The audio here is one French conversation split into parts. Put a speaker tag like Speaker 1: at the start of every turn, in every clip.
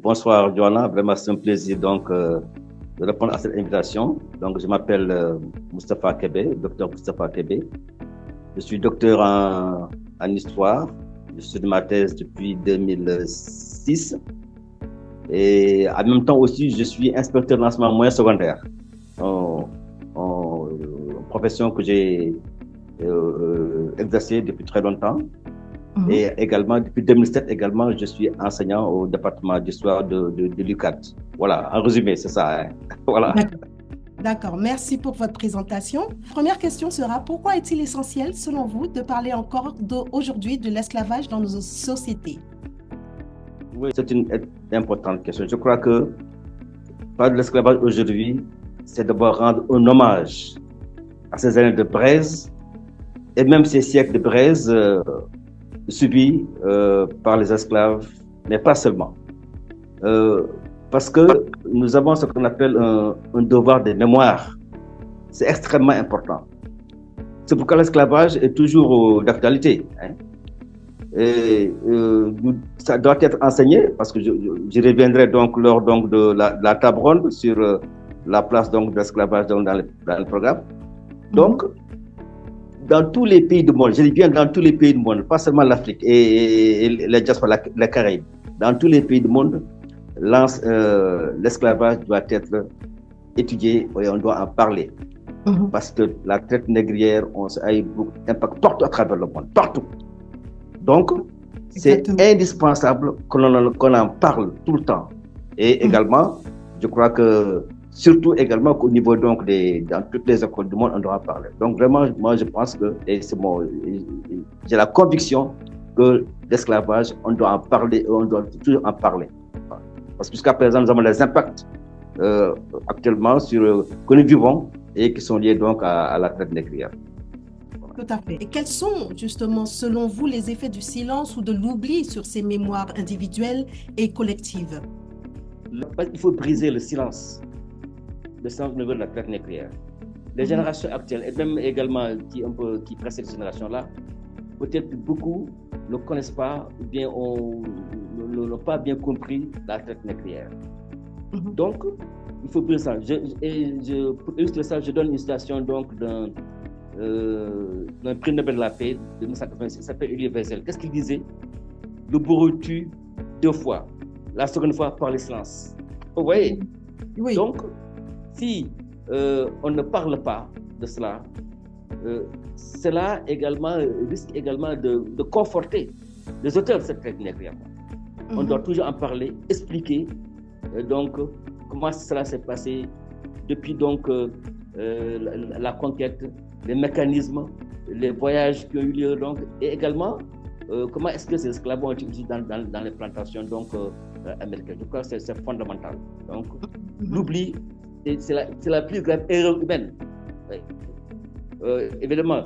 Speaker 1: Bonsoir, Joanna. Vraiment, c'est un plaisir de répondre à cette invitation. Donc, je m'appelle Moustapha Kébé, docteur Moustapha Kébé. Je suis docteur en histoire. Je suis de ma thèse depuis 2006. Et en même temps aussi, je suis inspecteur d'enseignement moyen secondaire. Une profession que j'ai exercée depuis très longtemps. Et également, depuis 2007, également, je suis enseignant au département d'histoire de l'UCAD. Voilà, en résumé, c'est ça. Hein. Voilà.
Speaker 2: D'accord, merci pour votre présentation. Première question sera, pourquoi est-il essentiel, selon vous, de parler encore aujourd'hui de l'esclavage dans nos sociétés?
Speaker 1: Oui, c'est une importante question. Je crois que parler de l'esclavage aujourd'hui, c'est d'abord rendre un hommage à ces années de braise et même ces siècles de braise subis par les esclaves, mais pas seulement. Parce que nous avons ce qu'on appelle un devoir de mémoire. C'est extrêmement important. C'est pourquoi l'esclavage est toujours d'actualité. Hein. Et ça doit être enseigné, parce que je reviendrai donc lors de la table ronde sur la place de l'esclavage dans le programme. Donc, dans tous les pays du monde, je dis bien dans tous les pays du monde, pas seulement l'Afrique et les diasporas, les Caraïbes, dans tous les pays du monde, l'esclavage doit être étudié et on doit en parler. Parce que la traite négrière a eu beaucoup d'impact partout à travers le monde, partout. Donc, c'est indispensable qu'on en parle tout le temps. Et également, je crois que surtout également qu'au niveau dans toutes les écoles du monde, on doit en parler. Donc vraiment, moi je pense que j'ai la conviction que l'esclavage, on doit en parler, on doit toujours en parler. Parce que jusqu'à présent, nous avons des impacts actuellement que nous vivons et qui sont liés donc à la traite négrière.
Speaker 2: Tout à fait. Et quels sont justement, selon vous, les effets du silence ou de l'oubli sur ces mémoires individuelles et collectives?
Speaker 1: Il faut briser le silence au niveau de la traite négrière. Les générations actuelles, et même également qui précèdent ces générations-là, peut-être beaucoup ne connaissent pas ou bien n'ont pas bien compris la traite négrière. Donc, il faut briser ça. Pour illustrer ça, je donne une citation d'un prix Nobel de la paix de 1986, il s'appelle Elie Wiesel. Qu'est-ce qu'il disait? Le bourreau tue 2 fois, la seconde fois par le silence. Vous voyez?
Speaker 2: Oui.
Speaker 1: Donc, si on ne parle pas de cela, cela également risque également de conforter les auteurs de cette traite négrière. On doit toujours en parler, expliquer comment cela s'est passé depuis la conquête, les mécanismes, les voyages qui ont eu lieu et également comment est-ce que ces esclaves ont été utilisés dans les plantations américaines. Je crois que c'est fondamental. Donc, l'oubli, c'est la plus grave erreur humaine. Oui. Évidemment,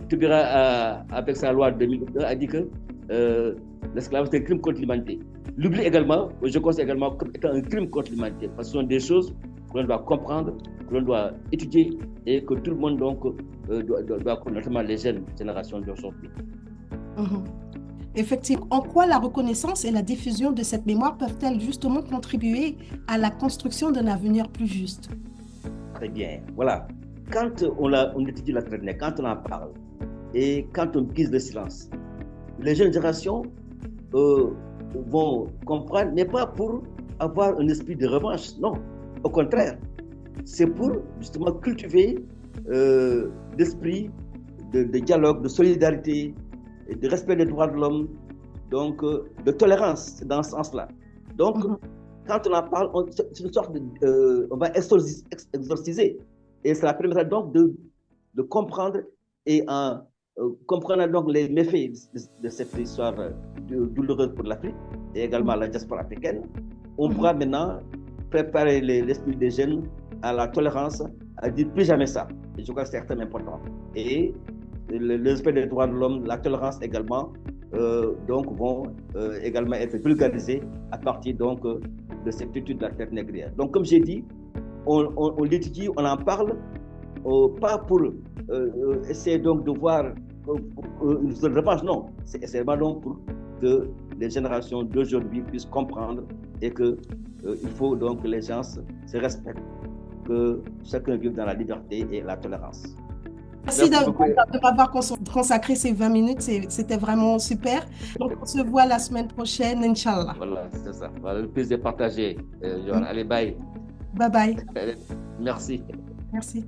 Speaker 1: Tubira, avec sa loi de 2002, a dit que l'esclavage est un crime contre l'humanité. L'oubli également, je considère également comme étant un crime contre l'humanité, parce que ce sont des choses que l'on doit comprendre, que l'on doit étudier et que tout le monde doit connaître, notamment les jeunes générations d'aujourd'hui.
Speaker 2: Effectivement, en quoi la reconnaissance et la diffusion de cette mémoire peuvent-elles justement contribuer à la construction d'un avenir plus juste?
Speaker 1: Très bien, voilà. Quand on étudie la traite négrière, quand on en parle et quand on brise le silence, les jeunes générations vont comprendre, mais pas pour avoir un esprit de revanche, non. Au contraire, c'est pour justement cultiver l'esprit de dialogue, de solidarité, de respect des droits de l'homme, donc de tolérance dans ce sens-là. Donc, quand on en parle, c'est une sorte on va exorciser. Et cela permettra donc de comprendre et comprendre donc les méfaits de cette histoire douloureuse pour l'Afrique et également la diaspora africaine. On pourra maintenant préparer l'esprit des jeunes à la tolérance, à dire plus jamais ça. Et je crois que c'est extrêmement important. Et le respect des droits de l'homme, la tolérance également, vont également être vulgarisés à partir de cette étude de la traite négrière. Donc, comme j'ai dit, on l'étudie, on en parle, pas pour essayer de voir une seule revanche, non. C'est essentiellement pour que les générations d'aujourd'hui puissent comprendre et que il faut donc que les gens se respectent, que chacun vive dans la liberté et la tolérance.
Speaker 2: Merci de m'avoir consacré ces 20 minutes, c'était vraiment super. Donc, on se voit la semaine prochaine, Inch'Allah.
Speaker 1: Voilà, c'est ça. Voilà, le plaisir partagé. Allez, bye.
Speaker 2: Bye bye.
Speaker 1: Merci.
Speaker 2: Merci.